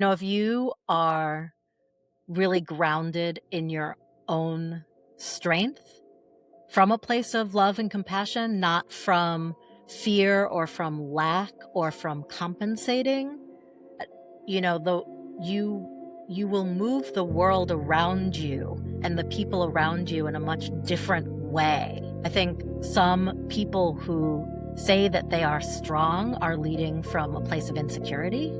If you are really grounded in your own strength from a place of love and compassion, not from fear or from lack or from compensating, uh, you know, the you will move the world around you and the people around you in a much different way. I think some people who say that they are strong are leading from a place of insecurity,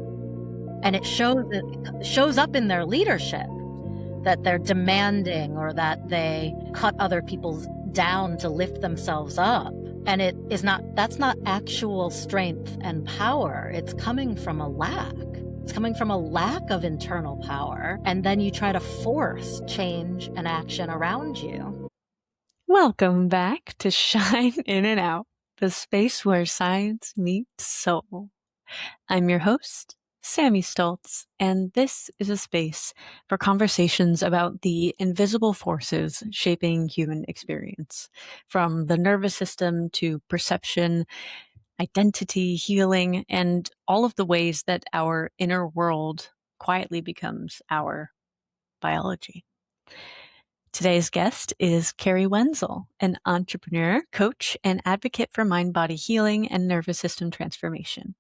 and it shows up in their leadership, that they're demanding or that they cut other people down to lift themselves up. And that's not actual strength and power. It's coming from a lack. It's coming from a lack of internal power. And then you try to force change and action around you. Welcome back to Shine In and Out, the space where science meets soul. I'm your host, Sammy Stoltz, and this is a space for conversations about the invisible forces shaping human experience, from the nervous system to perception, identity, healing, and all of the ways that our inner world quietly becomes our biology. Today's guest is Carrie Wenzel, an entrepreneur, coach, and advocate for mind-body healing and nervous system transformation.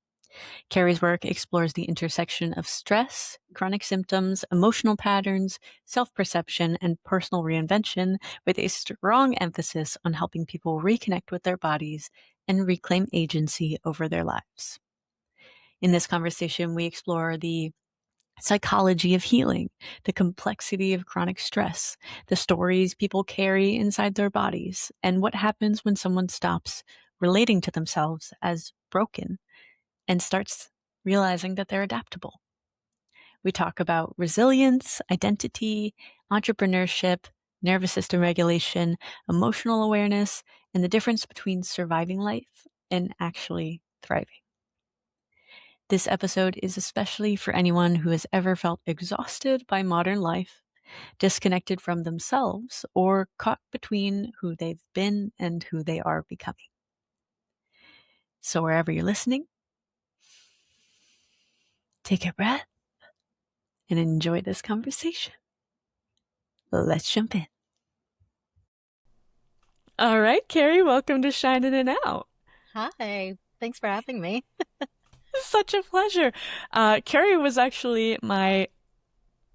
Carrie's work explores the intersection of stress, chronic symptoms, emotional patterns, self-perception, and personal reinvention, with a strong emphasis on helping people reconnect with their bodies and reclaim agency over their lives. In this conversation, we explore the psychology of healing, the complexity of chronic stress, the stories people carry inside their bodies, and what happens when someone stops relating to themselves as broken and starts realizing that they're adaptable. We talk about resilience, identity, entrepreneurship, nervous system regulation, emotional awareness, and the difference between surviving life and actually thriving. This episode is especially for anyone who has ever felt exhausted by modern life, disconnected from themselves, or caught between who they've been and who they are becoming. So wherever you're listening, take a breath and enjoy this conversation. Let's jump in. All right, Carrie, welcome to Shining It Out. Hi, thanks for having me. Such a pleasure. Carrie was actually my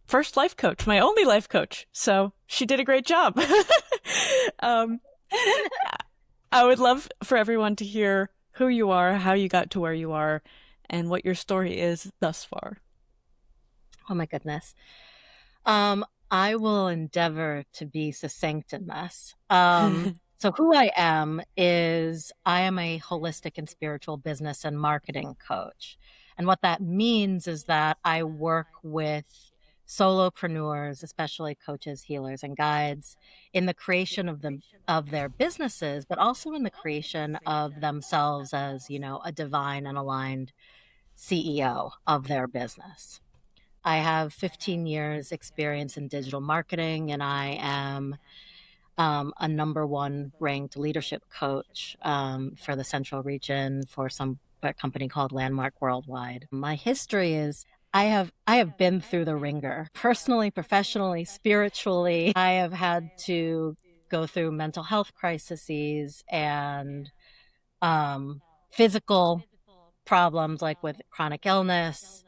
first life coach, my only life coach. So she did a great job. um, I would love for everyone to hear who you are, how you got to where you are, and what your story is thus far. Oh my goodness. I will endeavor to be succinct in this. So who I am is I am a holistic and spiritual business and marketing coach. And what that means is that I work with solopreneurs, especially coaches, healers, and guides, in the creation of their businesses, but also in the creation of themselves as, a divine and aligned CEO of their business. I have 15 years experience in digital marketing, and I am a number one ranked leadership coach for the Central Region for a company called Landmark Worldwide. My history is I have been through the ringer, personally, professionally, spiritually. I have had to go through mental health crises and physical problems, like with chronic illness.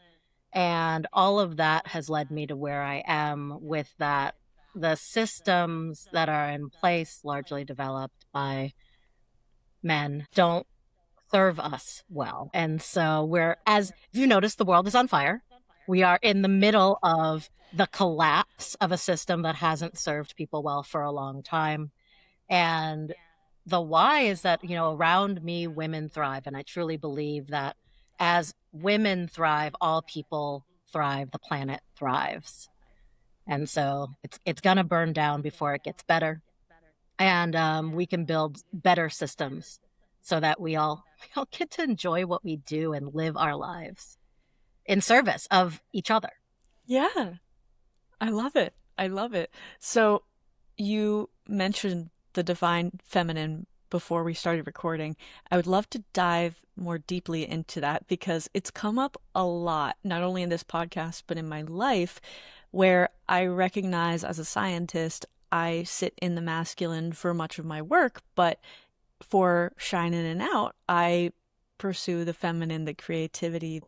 And all of that has led me to where I am with that. The systems that are in place, largely developed by men, don't serve us well. And so as you notice, the world is on fire. We are in the middle of the collapse of a system that hasn't served people well for a long time. And the why is that, around me, women thrive. And I truly believe that as women thrive, all people thrive, the planet thrives. And so it's going to burn down before it gets better. And we can build better systems so that we all get to enjoy what we do and live our lives in service of each other. Yeah, I love it. I love it. So you mentioned the divine feminine before we started recording. I would love to dive more deeply into that because it's come up a lot, not only in this podcast, but in my life, where I recognize as a scientist, I sit in the masculine for much of my work, but for Shine In and Out, I pursue the feminine, the creativity,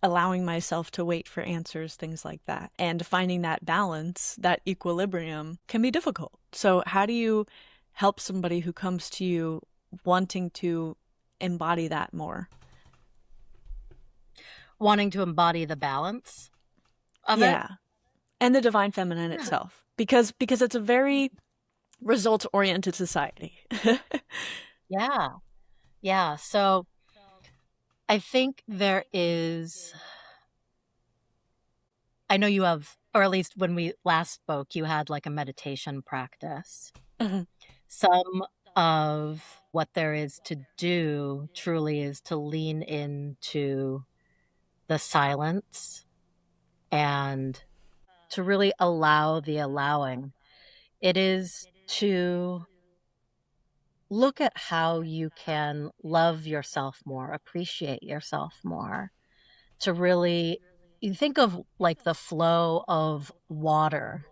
allowing myself to wait for answers, things like that. And finding that balance, that equilibrium can be difficult. So, how do you help somebody who comes to you wanting to embody that more? Wanting to embody the balance of it. Yeah. And the divine feminine Yeah. itself. Because it's a very results oriented society. Yeah. Yeah. So I think there is, I know you have, or at least when we last spoke, you had like a meditation practice. Mhm. Some of what there is to do truly is to lean into the silence and to really allow the allowing. It is to look at how you can love yourself more, appreciate yourself more, to really you think of like the flow of water.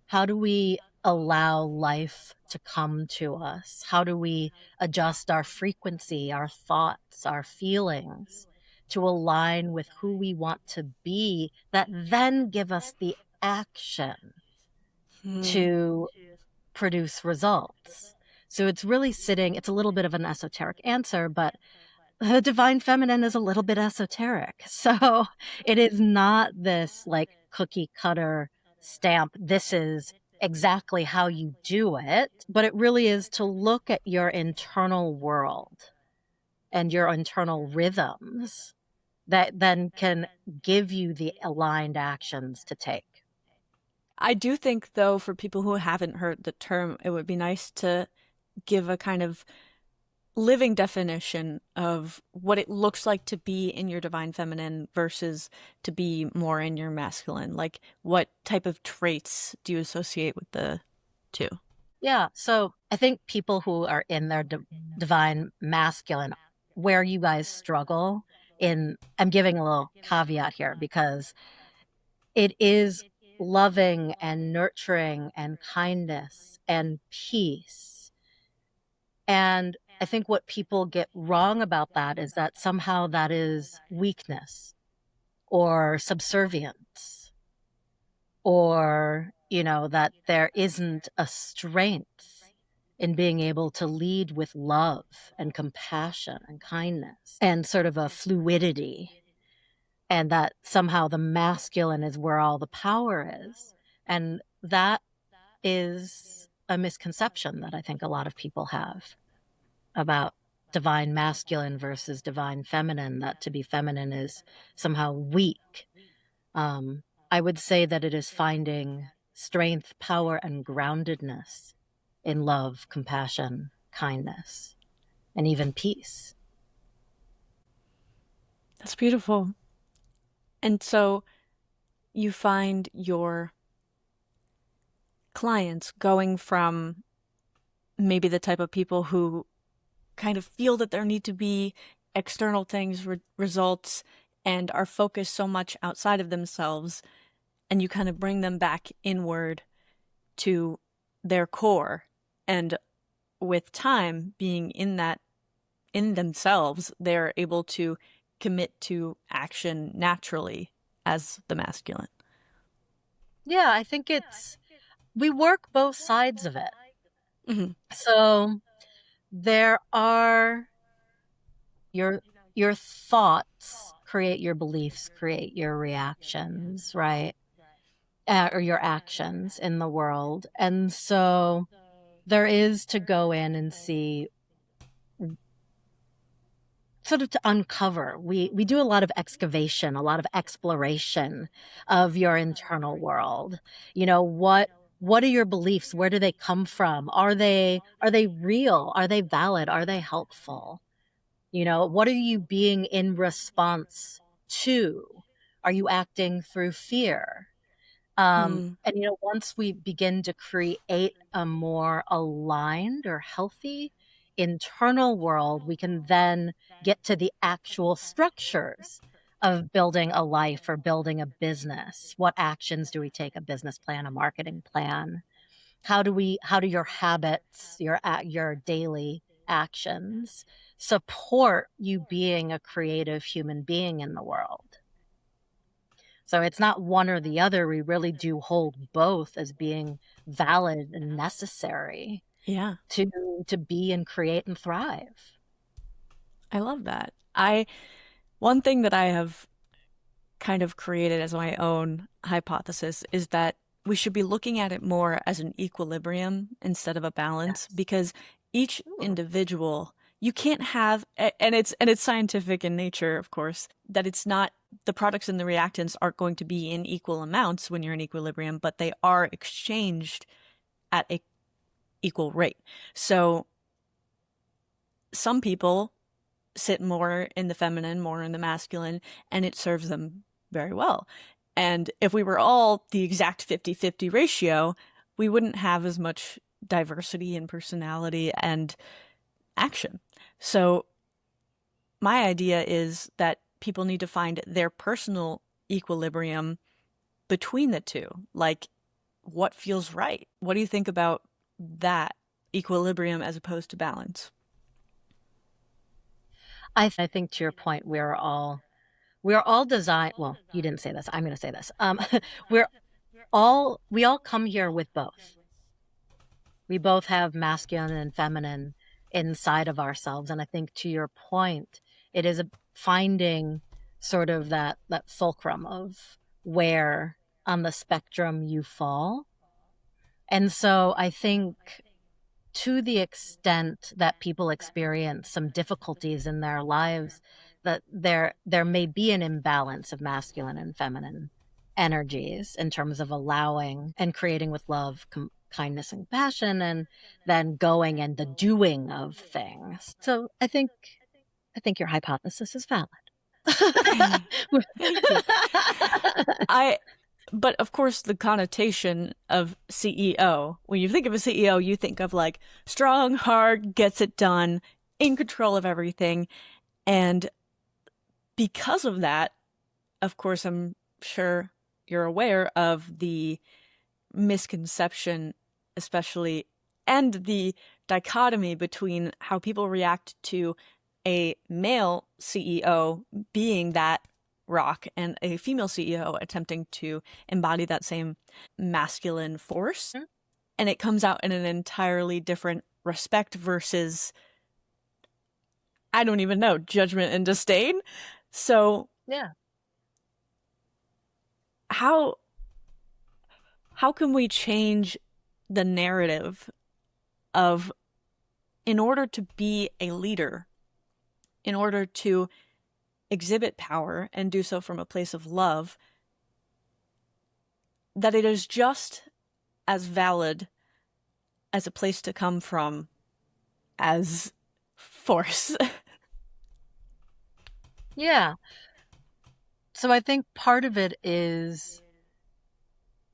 How do we allow life to come to us? How do we adjust our frequency, our thoughts, our feelings to align with who we want to be that then give us the action Mhm. to produce results? So it's really sitting, it's a little bit of an esoteric answer, but the divine feminine is a little bit esoteric. So it is not this like cookie cutter stamp. This is exactly how you do it, but it really is to look at your internal world and your internal rhythms that then can give you the aligned actions to take. I do think, though, for people who haven't heard the term, it would be nice to give a kind of living definition of what it looks like to be in your divine feminine versus to be more in your masculine. Like, what type of traits do you associate with the two? Yeah. So I think people who are in their divine masculine, where you guys struggle in, I'm giving a little caveat here because it is loving and nurturing and kindness and peace. And I think what people get wrong about that is that somehow that is weakness or subservience or, that there isn't a strength in being able to lead with love and compassion and kindness and sort of a fluidity, and that somehow the masculine is where all the power is. And that is a misconception that I think a lot of people have about divine masculine versus divine feminine, that to be feminine is somehow weak. I would say that it is finding strength, power, and groundedness in love, compassion, kindness, and even peace. That's beautiful. And so you find your clients going from maybe the type of people who kind of feel that there need to be external things, results, and are focused so much outside of themselves, and you kind of bring them back inward to their core. And with time being in themselves, they're able to commit to action naturally as the masculine. Yeah, I think we work both sides of it. Mm-hmm. So there are your your thoughts create your beliefs, create your reactions, right? Or your actions in the world. And so there is to go in and see, sort of to uncover. We do a lot of excavation, a lot of exploration of your internal world. What are your beliefs? Where do they come from? Are they real? Are they valid? Are they helpful? What are you being in response to? Are you acting through fear? And once we begin to create a more aligned or healthy internal world, we can then get to the actual structures of building a life or building a business. What actions do we take? A business plan, a marketing plan? How do your habits, your daily actions support you being a creative human being in the world? So it's not one or the other. We really do hold both as being valid and necessary Yeah. to be and create and thrive. I love that. One thing that I have kind of created as my own hypothesis is that we should be looking at it more as an equilibrium instead of a balance, Yes. because each Ooh. individual, you can't have, and it's scientific in nature, of course, that it's not, the products and the reactants aren't going to be in equal amounts when you're in equilibrium, but they are exchanged at a equal rate. So some people sit more in the feminine, more in the masculine, and it serves them very well. And if we were all the exact 50-50 ratio, we wouldn't have as much diversity in personality and action. So my idea is that people need to find their personal equilibrium between the two. Like, what feels right? What do you think about that equilibrium as opposed to balance? I think to your point, we're all designed. Well, you didn't say this. I'm going to say this. We're we all come here with both. We both have masculine and feminine inside of ourselves, and I think to your point, it is finding sort of that fulcrum of where on the spectrum you fall. And so I think to the extent that people experience some difficulties in their lives, that there may be an imbalance of masculine and feminine energies in terms of allowing and creating with love, kindness and compassion, and then going and the doing of things. So I think your hypothesis is valid. Thank you. I but of course the connotation of CEO, when you think of a CEO, you think of like strong, hard, gets it done, in control of everything. And because of that, of course, I'm sure you're aware of the misconception, especially, and the dichotomy between how people react to a male CEO being that rock and a female CEO attempting to embody that same masculine force. And it comes out in an entirely different respect versus, I don't even know, judgment and disdain. So Yeah. how how can we change the narrative of, in order to be a leader, in order to exhibit power and do so from a place of love, that it is just as valid as a place to come from as force? Yeah. So I think part of it is,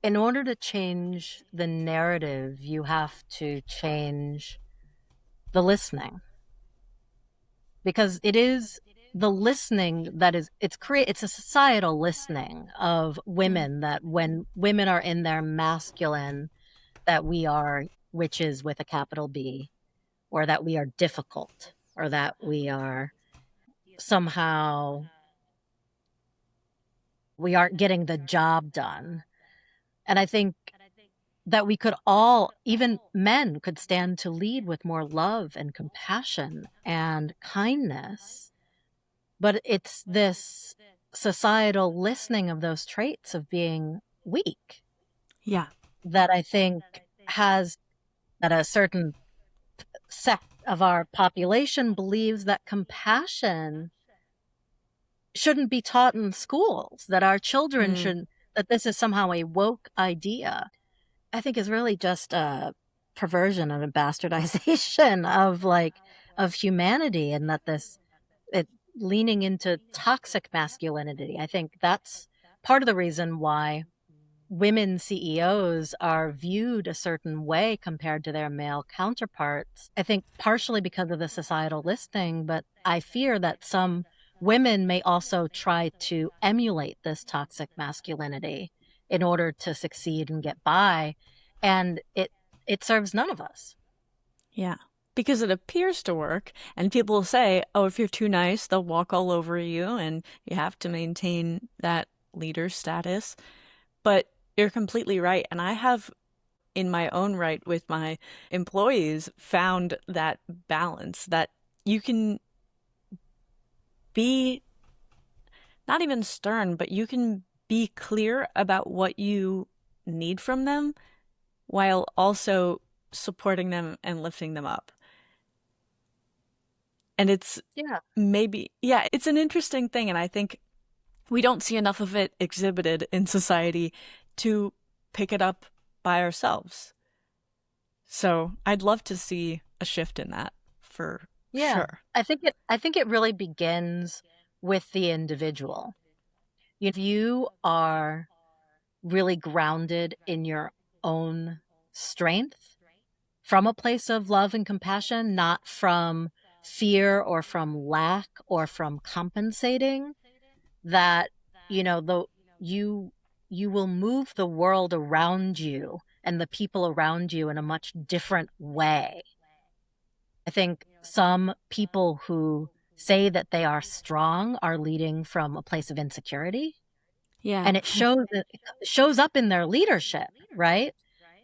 in order to change the narrative, you have to change the listening, because it is the listening that is it's a societal listening of Mm. women, that when women are in their masculine, that we are witches with a capital B, or that we are difficult, or that somehow we aren't getting the job done. And I think that we could all, even men, could stand to lead with more love and compassion and kindness. But it's this societal listening of those traits of being weak Yeah. that I think has, that a certain sect of our population believes that compassion shouldn't be taught in schools, that our children Mm. should, that this is somehow a woke idea. I think is really just a perversion and a bastardization of humanity, and that it leaning into toxic masculinity. I think that's part of the reason why women CEOs are viewed a certain way compared to their male counterparts. I think partially because of the societal listing, but I fear that some women may also try to emulate this toxic masculinity in order to succeed and get by, and it serves none of us. Yeah. Because it appears to work, and people say, oh, if you're too nice, they'll walk all over you, and you have to maintain that leader status. But you're completely right. And I have, in my own right with my employees, found that balance that you can be not even stern, but you can be clear about what you need from them while also supporting them and lifting them up. And it's Yeah. maybe, yeah, it's an interesting thing. And I think we don't see enough of it exhibited in society to pick it up by ourselves. So I'd love to see a shift in that for Yeah. sure. I think it really begins with the individual. If you are really grounded in your own strength from a place of love and compassion, not from fear or from lack or from compensating, that the you you will move the world around you and the people around you in a much different way. I think some people who say that they are strong are leading from a place of insecurity, Yeah. and it shows up in their leadership, right?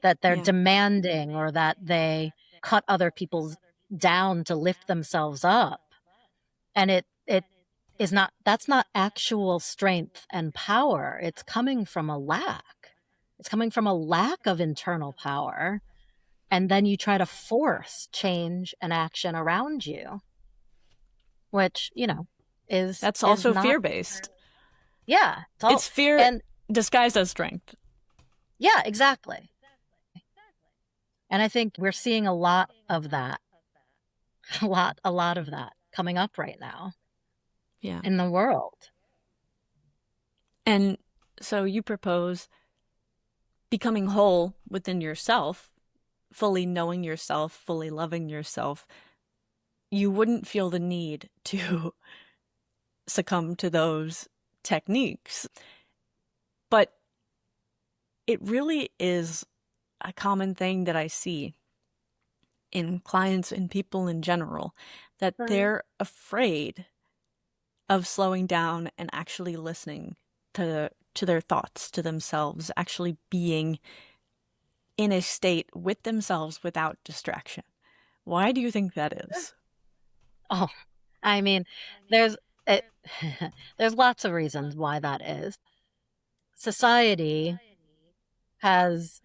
That they're Yeah. demanding or that they cut other people's down to lift themselves up. And it is not that's not actual strength and power. It's coming from a lack. It's coming from a lack of internal power. And then you try to force change and action around you, which, is That's is also not. fear based. Yeah, it's all. It's fear And disguised as strength. yeah, exactly. And I think we're seeing a lot of that, a lot of that coming up right now Yeah. in the world. And so you propose becoming whole within yourself, fully knowing yourself, fully loving yourself. You wouldn't feel the need to succumb to those techniques. But it really is a common thing that I see in clients and people in general that Right. they're afraid of slowing down and actually listening to their thoughts, to themselves, actually being in a state with themselves without distraction. Why do you think that is? Oh, I mean, there's it, there's lots of reasons why that is. Society has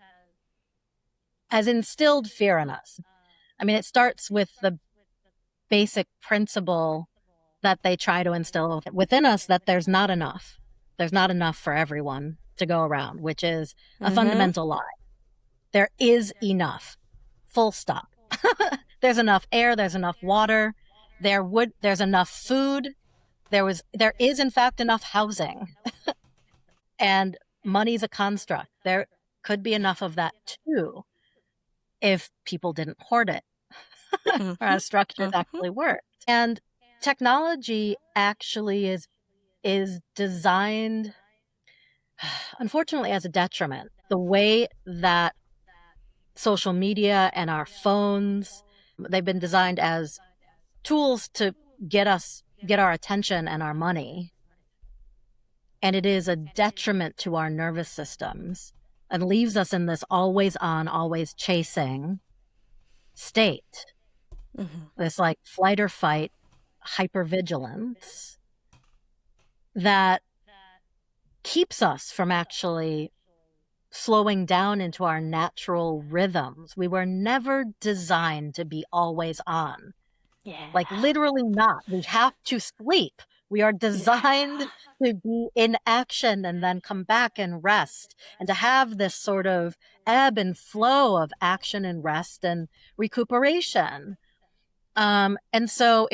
has instilled fear in us. I mean, it starts with the basic principle that they try to instill within us that there's not enough. There's not enough for everyone to go around, which is a Mm-hmm. fundamental lie. There is enough. Full stop. There's enough air, there's enough water, there's enough food, there is in fact enough housing. And money's a construct. There could be enough of that too if people didn't hoard it or Mm-hmm. our structures Mm-hmm. actually worked. And technology actually is designed, unfortunately, as a detriment. The way that social media and our phones, they've been designed as tools to get our attention and our money. And it is a detriment to our nervous systems and leaves us in this always on, always chasing state. Mm-hmm. This like flight or fight hypervigilance that keeps us from actually slowing down into our natural rhythms. We were never designed to be always on. Like Yeah. literally not. We have to sleep. We are Yeah. designed to be in action and then come back and rest and to have this sort of ebb and flow of action and rest and recuperation. And so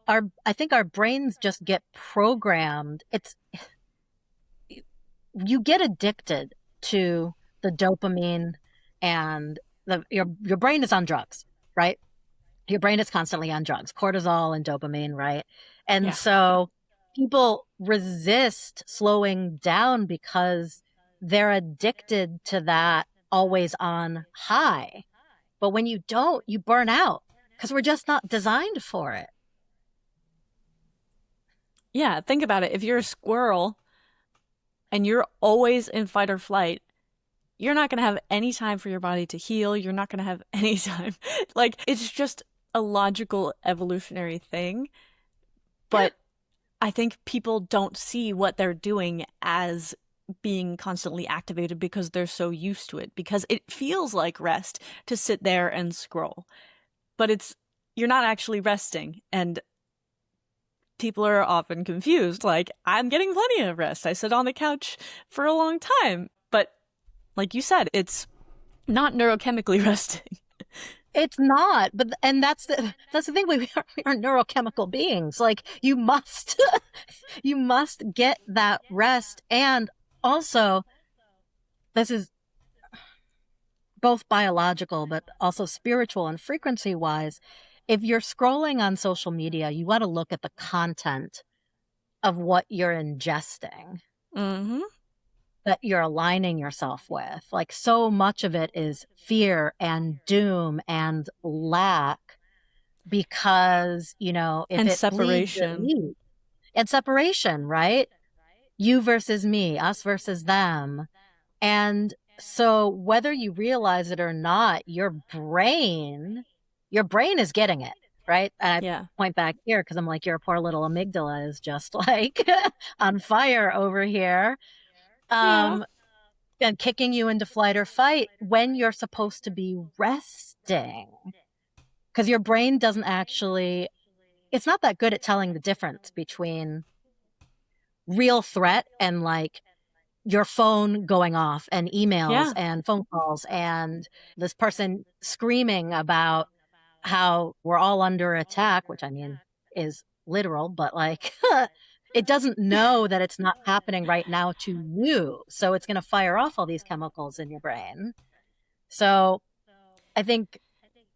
I think our brains just get programmed. You get addicted to the dopamine and your brain is on drugs, right? Your brain is constantly on drugs, cortisol and dopamine, right? And Yeah. so people resist slowing down because they're addicted to that always on high. But when you don't, you burn out because we're just not designed for it. Yeah, think about it. If you're a squirrel and you're always in fight or flight, you're not going to have any time for your body to heal. You're not going to have any time. Like, it's just a logical evolutionary thing. Yeah. But I think people don't see what they're doing as being constantly activated because they're so used to it, because it feels like rest to sit there and scroll. But you're not actually resting. And people are often confused. Like, I'm getting plenty of rest. I sit on the couch for a long time. But like you said, it's not neurochemically resting. It's not, but and that's the thing. We are neurochemical beings. Like you must you must get that rest, and also this is both biological but also spiritual and frequency wise. If you're scrolling on social media, you want to look at the content of what you're ingesting, Mm-hmm. that you're aligning yourself with. Like so much of it is fear and doom and lack because, if And it bleeds, it separation. leads. And separation, right? You versus me, us versus them. And so whether you realize it or not, your brain is getting it, right? And I Yeah. point back here because I'm like, your poor little amygdala is just like on fire over here. Yeah. Um, and kicking you into flight or fight when you're supposed to be resting. Because your brain doesn't actually, it's not that good at telling the difference between real threat and like your phone going off and emails Yeah. and phone calls and this person screaming about how we're all under attack, which I mean is literal, but like it doesn't know that it's not happening right now to you. So it's going to fire off all these chemicals in your brain. So I think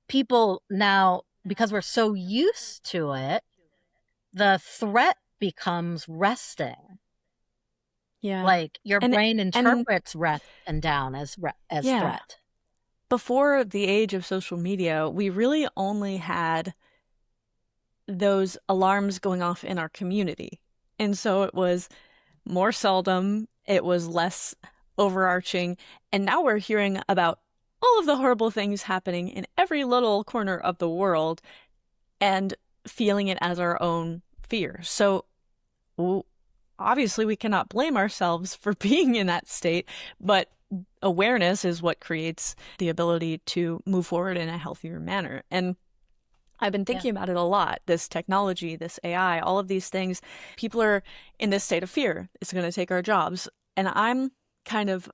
people now, because we're so used to it, the threat becomes resting. Yeah. Like your And brain and interprets rest and down as yeah, threat. before the age of social media, we really only had those alarms going off in our community. And so it was more seldom, it was less overarching, and now we're hearing about all of the horrible things happening in every little corner of the world and feeling it as our own fear. So obviously we cannot blame ourselves for being in that state, but awareness is what creates the ability to move forward in a healthier manner. And I've been Yeah. thinking about it a lot. This technology, this AI, all of these things, people are in this state of fear. It's going to take our jobs. And I'm kind of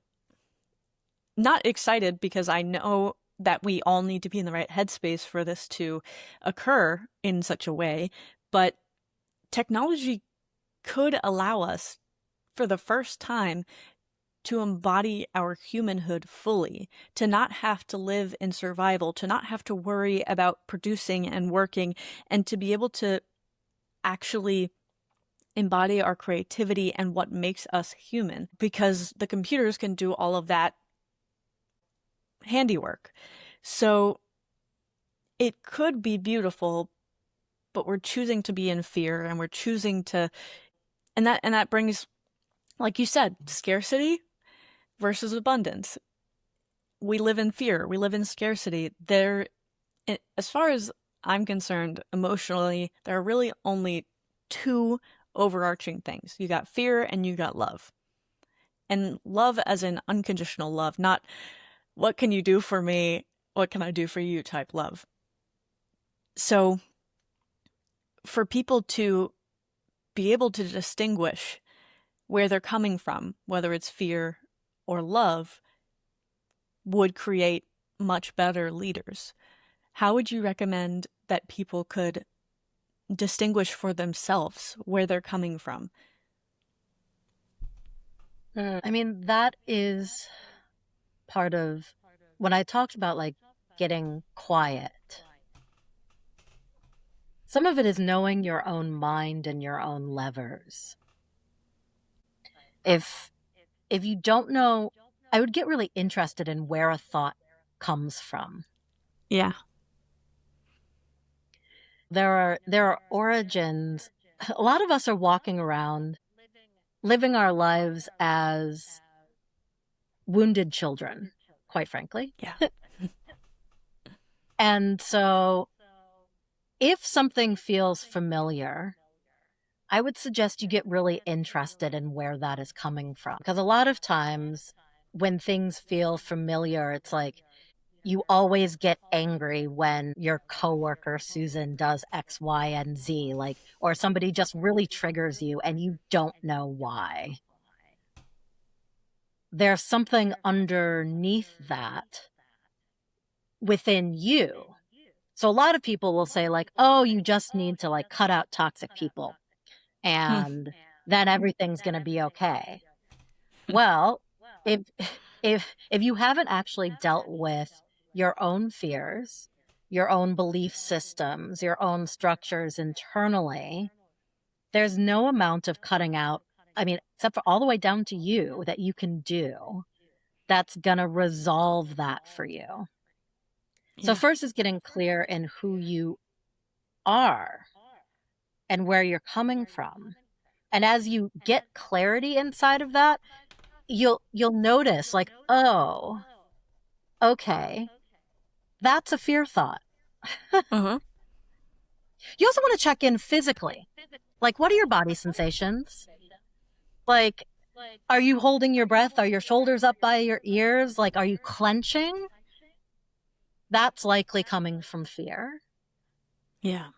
not excited because I know that we all need to be in the right headspace for this to occur in such a way. But technology could allow us, for the first time, to embody our humanhood fully, to not have to live in survival, to not have to worry about producing and working, and to be able to actually embody our creativity and what makes us human, because the computers can do all of that handiwork. So it could be beautiful, but we're choosing to be in fear, and we're choosing to, and that brings, like you said, scarcity versus abundance. We live in fear. We live in scarcity. As far as I'm concerned, emotionally, there are really only two overarching things. You got fear and you got love. And love as in unconditional love, not what can you do for me? What can I do for you type love. So for people to be able to distinguish where they're coming from, whether it's fear or love, would create much better leaders. How would you recommend that people could distinguish for themselves where they're coming from? I mean, that is part of when I talked about like getting quiet. Some of it is knowing your own mind and your own levers. If if you don't know, I would get really interested in where a thought comes from. Yeah. There are origins. A lot of us are walking around living our lives as wounded children, quite frankly. Yeah. And so if something feels familiar, I would suggest you get really interested in where that is coming from. Because a lot of times when things feel familiar, it's like you always get angry when your coworker Susan does X, Y, and Z, like, or somebody just really triggers you and you don't know why. There's something underneath that within you. So a lot of people will say like, "Oh, you just need to like cut out toxic people Hmm. and then everything's going to be okay." Well, if if you haven't actually dealt with your own fears, your own belief systems, your own structures internally, there's no amount of cutting out, I mean, except for all the way down to you that you can do that's going to resolve that for you. So Yeah. first is getting clear in who you are and where you're coming from. And as you get clarity inside of that, you'll notice like, "Oh, okay, that's a fear thought." Uh-huh. You also want to check in physically. Like, what are your body sensations? Like, are you holding your breath? Are your shoulders up by your ears? Like, are you clenching? That's likely coming from fear. Yeah.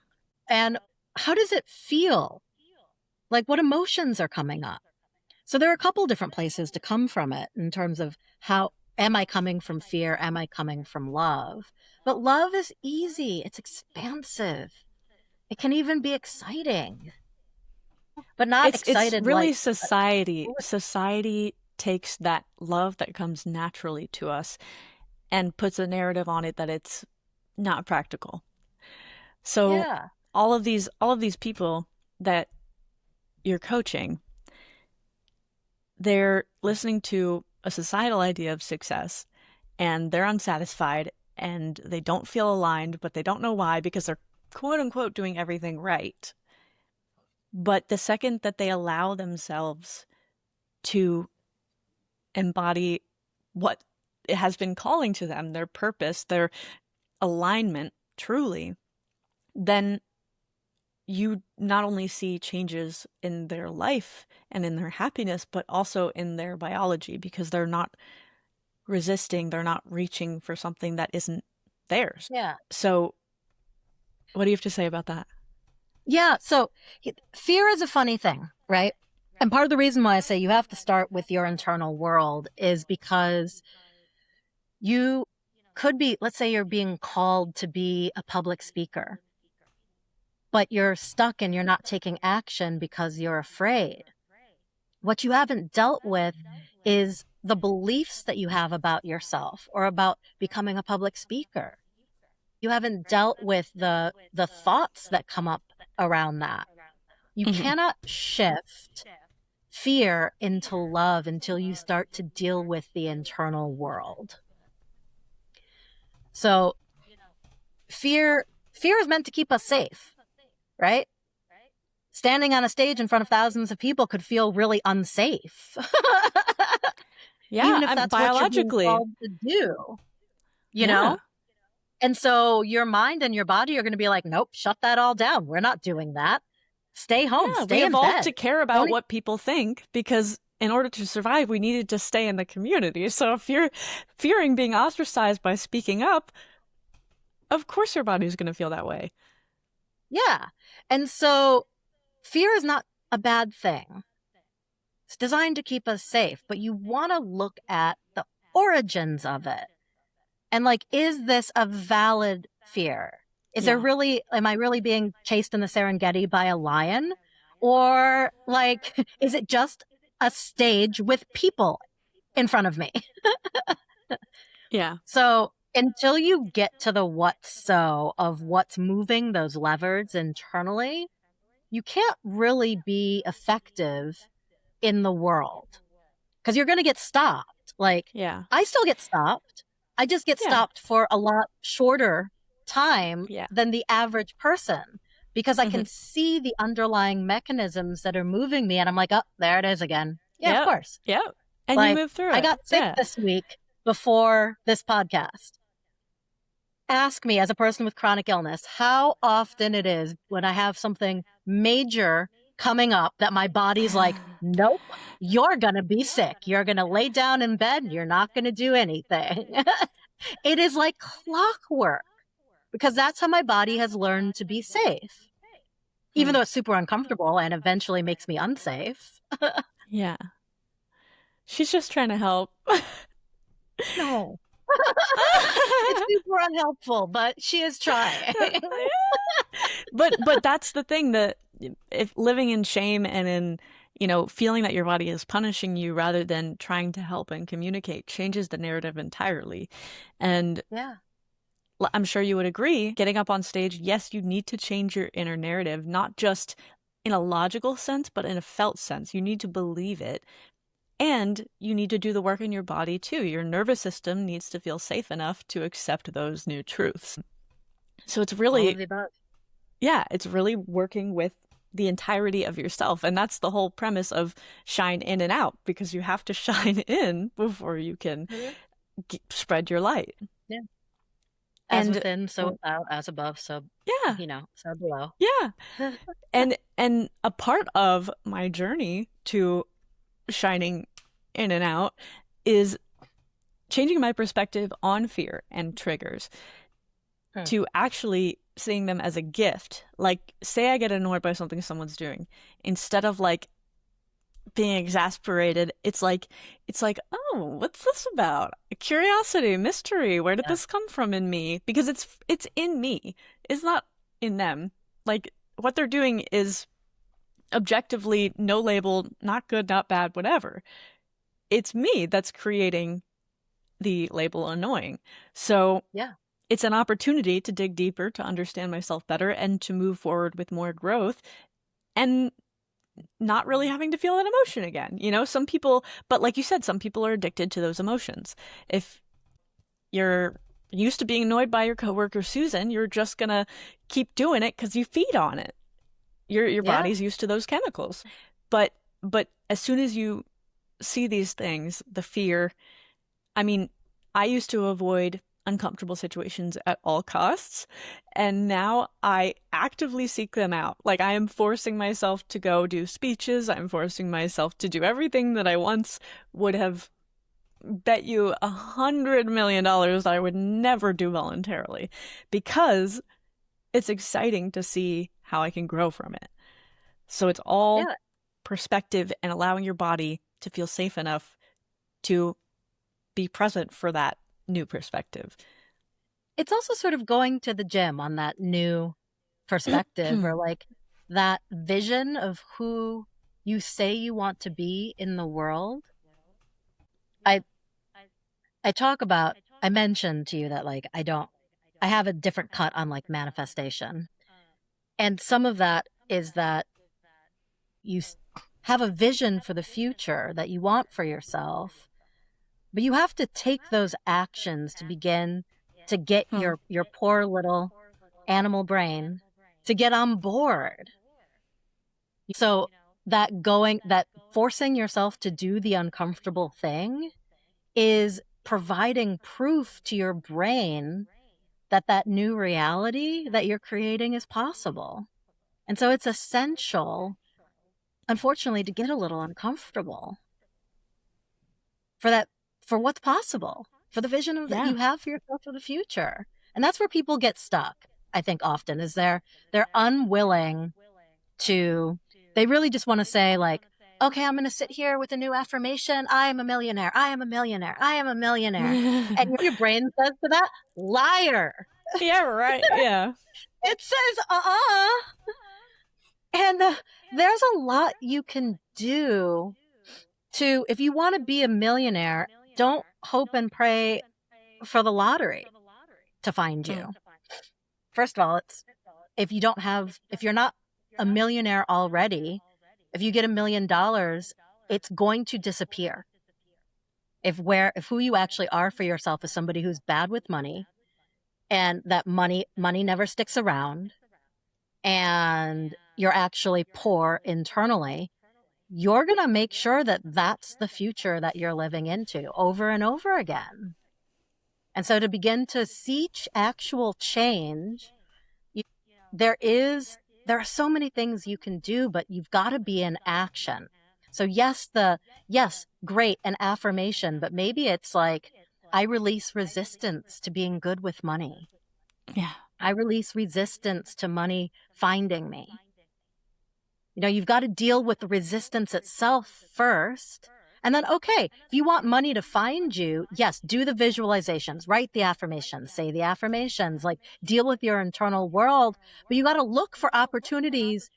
And how does it feel? Like, what emotions are coming up? So there are a couple different places to come from it in terms of how am I coming from fear? Am I coming from love? But love is easy. It's expansive. It can even be exciting, but not It's excited really like, society. Society takes that love that comes naturally to us and puts a narrative on it that it's not practical. So yeah, all of these people that you're coaching, they're listening to a societal idea of success and they're unsatisfied and they don't feel aligned, but they don't know why because they're quote unquote doing everything right. But the second that they allow themselves to embody what it has been calling to them, their purpose, their alignment truly, then you not only see changes in their life and in their happiness, but also in their biology because they're not resisting, they're not reaching for something that isn't theirs. yeah, So, what do you have to say about that? yeah. So fear is a funny thing, right? And part of the reason why I say you have to start with your internal world is because you could be, let's say you're being called to be a public speaker, but you're stuck and you're not taking action because you're afraid. What you haven't dealt with is the beliefs that you have about yourself or about becoming a public speaker. You haven't dealt with the thoughts that come up around that. You Mm-hmm. cannot shift fear into love until you start to deal with the internal world. So fear is meant to keep us safe, right? Standing on a stage in front of thousands of people could feel really unsafe. Yeah, Even if I'm that's what you're being biologically. called to do, you Yeah. know? And so your mind and your body are going to be like, "Nope, shut that all down. We're not doing that. Stay home, Yeah, we stay in evolved bed. to care Don't about what people think because in order to survive, we needed to stay in the community. So if you're fearing being ostracized by speaking up, of course your body's going to feel that way. Yeah. And so fear is not a bad thing. It's designed to keep us safe, but you want to look at the origins of it. And like, is this a valid fear? Yeah. Am I really being chased in the Serengeti by a lion? Or like, is it just a stage with people in front of me. Yeah. So until you get to the what so of what's moving those levers internally, you can't really be effective in the world because you're going to get stopped. Like, Yeah. I still get stopped. I just get Yeah. stopped for a lot shorter time Yeah. than the average person because I can see the underlying mechanisms that are moving me. And I'm like, oh, there it is again. Yeah, of Yep. course. Yep. And you Like, move through I it. got sick Yeah. this week before this podcast. Ask me, as a person with chronic illness, how often it is when I have something major coming up that my body's like, nope, you're going to be sick. You're going to lay down in bed. You're not going to do anything. It is like clockwork because that's how my body has learned to be safe, even though it's super uncomfortable and eventually makes me unsafe. Yeah. She's just trying to help. No. It's super unhelpful, but she is trying. But that's the thing, that if living in shame and in, feeling that your body is punishing you rather than trying to help and communicate changes the narrative entirely. And Yeah. I'm sure you would agree, getting up on stage, yes, you need to change your inner narrative, not just in a logical sense, but in a felt sense. You need to believe it. And you need to do the work in your body too. Your nervous system needs to feel safe enough to accept those new truths. So it's All really, of the above. yeah, it's really working with the entirety of yourself. And that's the whole premise of shine in and out, because you have to shine in before you can spread your light. Yeah. As And within, so without, as above, so, yeah, so below. yeah. And a part of my journey to shining in and out is changing my perspective on fear and triggers to actually seeing them as a gift. Like, say I get annoyed by something someone's doing, instead of like being exasperated, it's like, oh, what's this about? Curiosity, mystery. Where did this come from in me? Because it's in me. It's not in them. Like, what they're doing is objectively no label, not good, not bad, whatever. It's me that's creating the label annoying. So Yeah. it's an opportunity to dig deeper, to understand myself better, and to move forward with more growth and not really having to feel an emotion again. Some people, but like you said, some people are addicted to those emotions. If you're used to being annoyed by your coworker Susan, you're just gonna keep doing it because you feed on it. Your body's used to those chemicals. But as soon as you see these things, the fear, I mean, I used to avoid uncomfortable situations at all costs, and now I actively seek them out. Like, I am forcing myself to go do speeches. I'm forcing myself to do everything that I once would have bet you $100 million I would never do voluntarily, because it's exciting to see how I can grow from it. So it's all perspective and allowing your body to feel safe enough to be present for that new perspective. It's also sort of going to the gym on that new perspective, or like that vision of who you say you want to be in the world. I mentioned to you that like I have a different cut on like manifestation. And some of that is that you have a vision for the future that you want for yourself, but you have to take those actions to begin to get your poor little animal brain to get on board. So that forcing yourself to do the uncomfortable thing is providing proof to your brain that that new reality that you're creating is possible. And so it's essential, unfortunately, to get a little uncomfortable for what's possible, for the vision that you have for yourself for the future. And that's where people get stuck, I think, often, is they're unwilling to, they really just want to say like, okay, I'm going to sit here with a new affirmation. I am a millionaire. I am a millionaire. I am a millionaire. And your brain says to that, liar. Yeah, right. Yeah. It says, And there's a lot you can do to if you want to be a millionaire, don't hope and pray for the lottery to find Hmm. you. First of all, it's if you're not a millionaire already, if you get $1 million, it's going to disappear. If who you actually are for yourself is somebody who's bad with money, and that money never sticks around, and you're actually poor internally, you're going to make sure that that's the future that you're living into over and over again. And so to begin to see actual change, you, there is there are so many things you can do, but you've got to be in action. So yes, great, an affirmation, but maybe it's like, I release resistance to being good with money. Yeah. I release resistance to money finding me. You've got to deal with the resistance itself first. And then, okay, if you want money to find you, yes, do the visualizations, write the affirmations, say the affirmations, like deal with your internal world. But you got to look for opportunities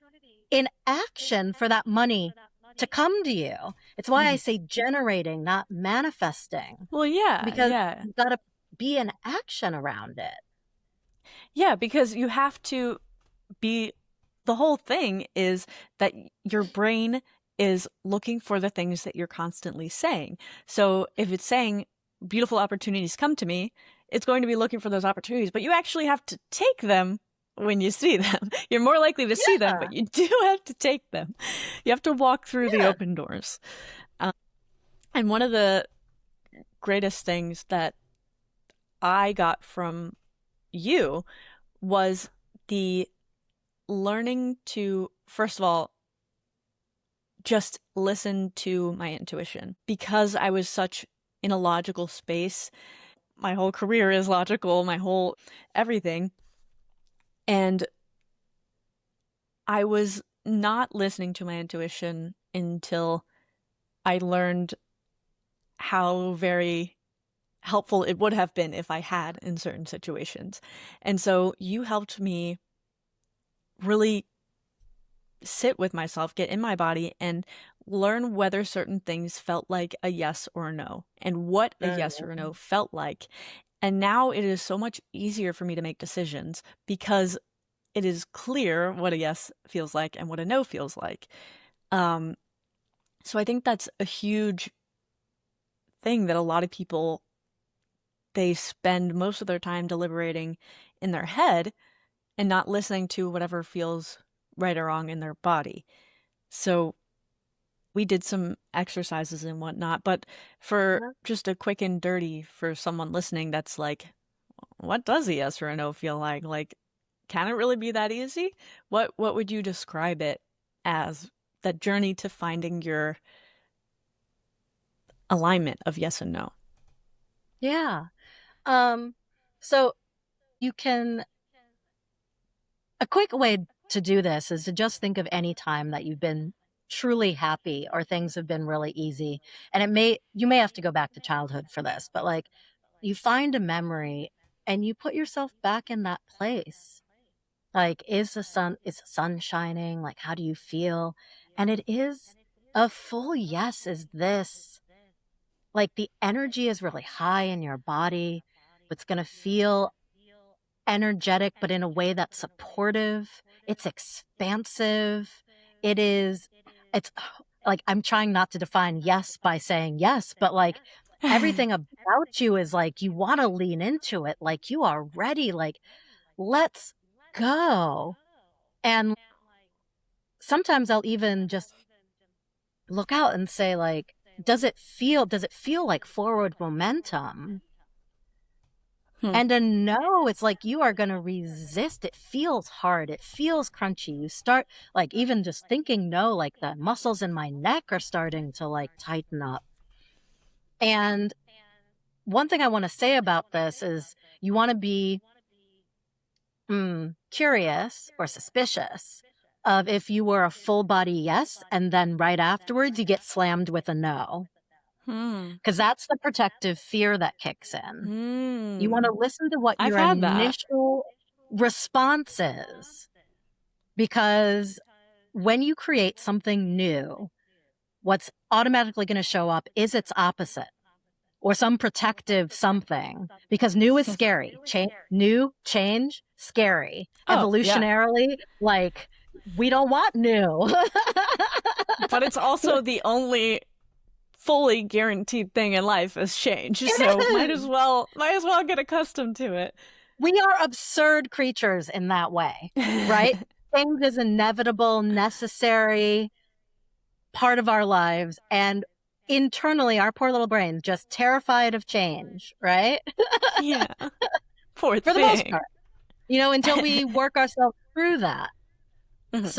in action for that money to come to you. It's why I Mhm. say generating, not manifesting, Well, yeah, because yeah. you've got to be in action around it. Yeah, because you have to be the whole thing is that your brain is looking for the things that you're constantly saying. So if it's saying beautiful opportunities come to me, it's going to be looking for those opportunities, but you actually have to take them when you see them. You're more likely to see them, Yeah. but you do have to take them. You have to walk through the Yeah. open doors. Um, and one of the greatest things that I got from you was the learning to, first of all, just listen to my intuition. Because I was such in a logical space, my whole career is logical, my whole everything. And I was not listening to my intuition until I learned how very helpful it would have been if I had in certain situations. And so you helped me really sit with myself, get in my body, and learn whether certain things felt like a yes or a no, and what a yes or a no Mhm. felt like. And now it is so much easier for me to make decisions because it is clear what a yes feels like and what a no feels like. Um, so I think that's a huge thing that a lot of people, they spend most of their time deliberating in their head and not listening to whatever feels right or wrong in their body. So we did some exercises and whatnot, but for Yeah. just a quick and dirty for someone listening that's like, what does a yes or a no feel like? Like, can it really be that easy? What would you describe it as, that journey to finding your alignment of yes and no? Yeah. So you can a quick way to do this is to just think of any time that you've been truly happy or things have been really easy. And you may have to go back to childhood for this, but like you find a memory and you put yourself back in that place. Like, is the sun shining? Like, how do you feel? And it is a full yes, is this. Like the energy is really high in your body. It's going to feel energetic, but in a way that's supportive. It's expansive. It's like, I'm trying not to define yes by saying yes, but like everything about you is like, you want to lean into it. Like you are ready. Like, let's go. And sometimes I'll even just look out and say, like, does it feel like forward momentum? Hmm. And a no, it's like you are gonna resist. It feels hard. It feels crunchy. You start like even just thinking no, like the muscles in my neck are starting to like tighten up. And one thing I want to say about this is you want to be curious or suspicious of if you were a full body yes, and then right afterwards you get slammed with a no, Hmm. because that's the protective fear that kicks in. You want Hmm. to listen to what I've your had that. initial response is. Because when you create something new, what's automatically going to show up is its opposite or some protective something, because new is scary. New, change, scary. Oh, yeah. Evolutionarily, like, we don't want new. But it's also the only fully guaranteed thing in life is change. So It is. might as well get accustomed to it. We are absurd creatures in that way, right? Change is inevitable, necessary, part of our lives. And internally, our poor little brains just terrified of change, right? Yeah. Poor For the most thing. part, until we work ourselves through that. Mhm.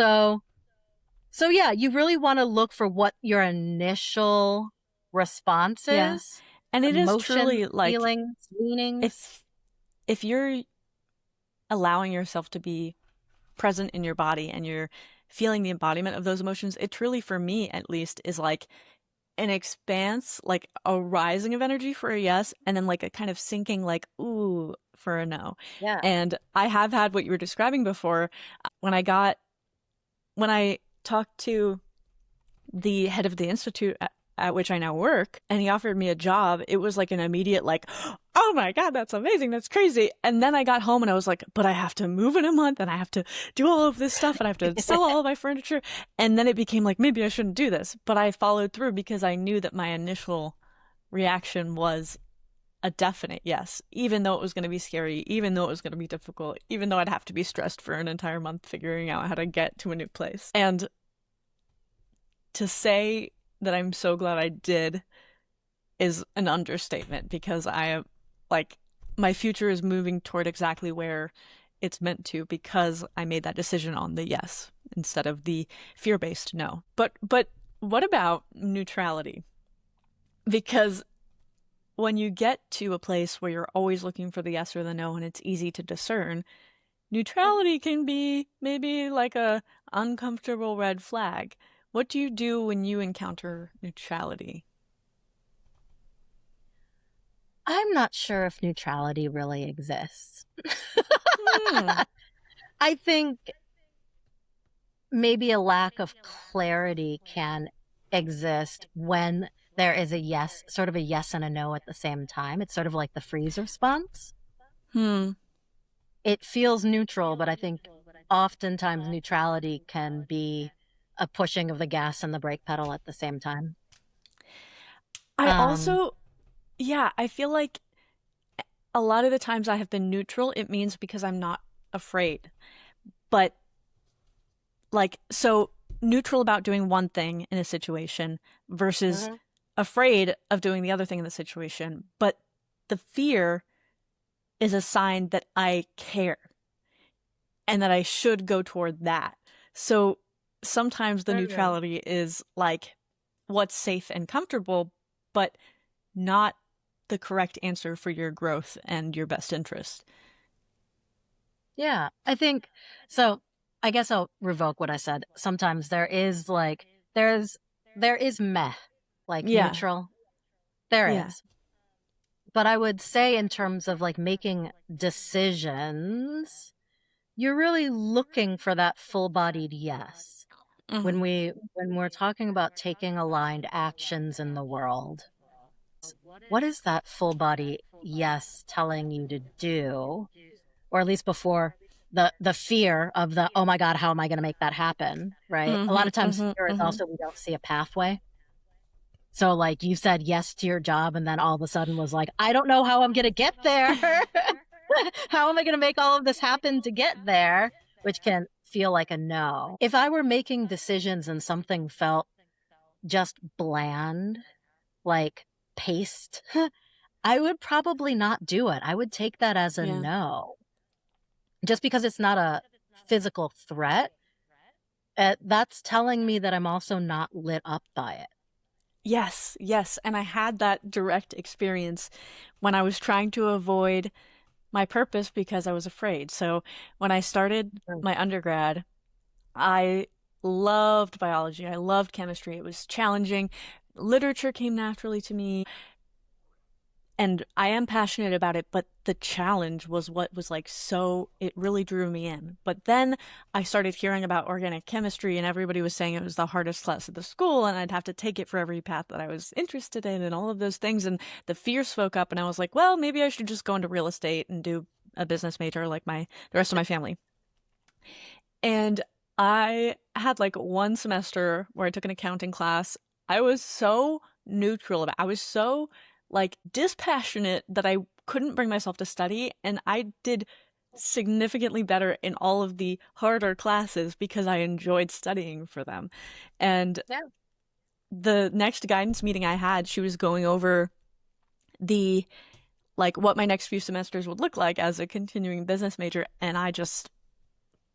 So yeah, you really want to look for what your initial response Yeah. is, And it is emotions, truly like feelings, leanings. if you're allowing yourself to be present in your body and you're feeling the embodiment of those emotions, it truly, for me at least, is like an expanse, like a rising of energy for a yes, and then like a kind of sinking, like, ooh, for a no. Yeah. And I have had what you were describing before. When I talked to the head of the institute at which I now work, and he offered me a job, it was like an immediate, like, oh my God, that's amazing, that's crazy. And then I got home and I was like, but I have to move in a month and I have to do all of this stuff and I have to sell all of my furniture. And then it became like, maybe I shouldn't do this. But I followed through because I knew that my initial reaction was a definite yes, even though it was going to be scary, even though it was going to be difficult, even though I'd have to be stressed for an entire month figuring out how to get to a new place. And to say that I'm so glad I did is an understatement, because I am like, my future is moving toward exactly where it's meant to, because I made that decision on the yes instead of the fear-based no. But what about neutrality? Because when you get to a place where you're always looking for the yes or the no and it's easy to discern, neutrality can be maybe like a uncomfortable red flag. What do you do when you encounter neutrality? I'm not sure if neutrality really exists. Hmm. I think maybe a lack of clarity can exist when there is a yes, sort of a yes and a no at the same time. It's sort of like the freeze response. Hmm. It feels neutral, but I think oftentimes neutrality can be a pushing of the gas and the brake pedal at the same time. I Um, also, yeah, I feel like a lot of the times I have been neutral, it means because I'm not afraid. But like, so neutral about doing one thing in a situation versus mhm. afraid of doing the other thing in the situation. But the fear is a sign that I care and that I should go toward that. So sometimes the neutrality is like what's safe and comfortable, but not the correct answer for your growth and your best interest. Yeah, I think so. I guess I'll revoke what I said. Sometimes there is meh, like Yeah. neutral. There Yeah. is. But I would say in terms of like making decisions, you're really looking for that full-bodied yes. Mm-hmm. When we're talking about taking aligned actions in the world, what is that full body yes telling you to do? Or at least before the fear of the, oh my God, how am I going to make that happen? Right. A lot Mm-hmm. of times Mm-hmm. fear is Mm-hmm. also we don't see a pathway. So like you said yes to your job and then all of a sudden was like, I don't know how I'm going to get there. How am I going to make all of this happen to get there? Which can feel like a no. If I were making decisions and something felt just bland, like paste, I would probably not do it. I would take that as a Yeah. no. Just because it's not a physical threat, that's telling me that I'm also not lit up by it. Yes, yes. And I had that direct experience when I was trying to avoid my purpose because I was afraid. So when I started Mm. my undergrad, I loved biology. I loved chemistry. It was challenging. Literature came naturally to me. and I am passionate about it, but the challenge was what was like so it really drew me in. But then I started hearing about organic chemistry, and everybody was saying it was the hardest class at the school, and I'd have to take it for every path that I was interested in, and all of those things. And the fear spoke up, and I was like, well, maybe I should just go into real estate and do a business major like the rest of my family. And I had like one semester where I took an accounting class. I was so neutral about it. I was so like dispassionate that I couldn't bring myself to study, and I did significantly better in all of the harder classes because I enjoyed studying for them. And Yeah. the next guidance meeting I had, she was going over the like what my next few semesters would look like as a continuing business major, and I just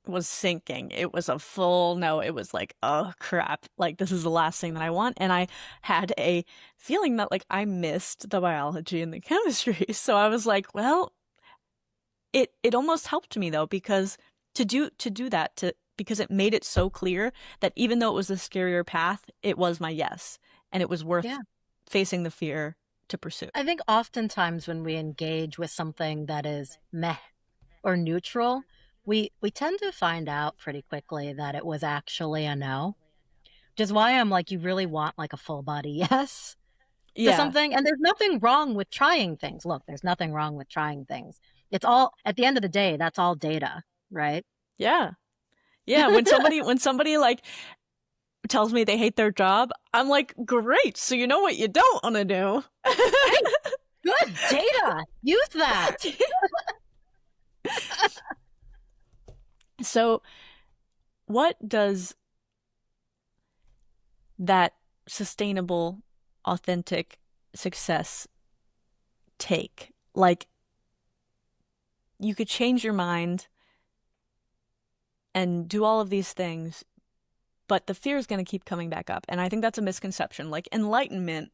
was sinking. It was a full no. It was like, oh crap, like this is the last thing that I want. And I had a feeling that like I missed the biology and the chemistry. So I was like, well, it almost helped me though, because to do that, to because it made it so clear that even though it was a scarier path, it was my yes. And it was worth Yeah. facing the fear to pursue. I think oftentimes when we engage with something that is meh or neutral, we tend to find out pretty quickly that it was actually a no. Which is why I'm like, you really want like a full body yes to Yeah. something. And there's nothing wrong with trying things. Look, there's nothing wrong with trying things. It's all at the end of the day, that's all data, right? Yeah. Yeah. When somebody like tells me they hate their job, I'm like, great. So you know what you don't want to do. Hey, good data. Use that. So, what does that sustainable, authentic success take? Like, you could change your mind and do all of these things, but the fear is going to keep coming back up. And I think that's a misconception. Like, enlightenment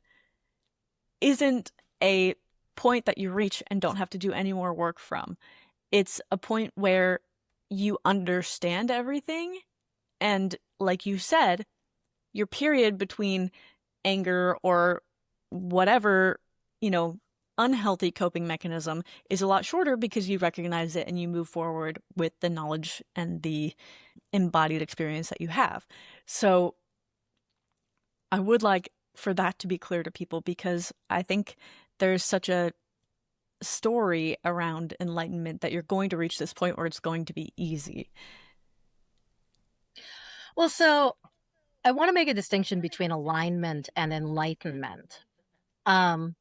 isn't a point that you reach and don't have to do any more work from. It's a point where you understand everything. And like you said, your period between anger or whatever, unhealthy coping mechanism is a lot shorter because you recognize it and you move forward with the knowledge and the embodied experience that you have. So I would like for that to be clear to people, because I think there's such a story around enlightenment that you're going to reach this point where it's going to be easy. Well, so I want to make a distinction between alignment and enlightenment. Um,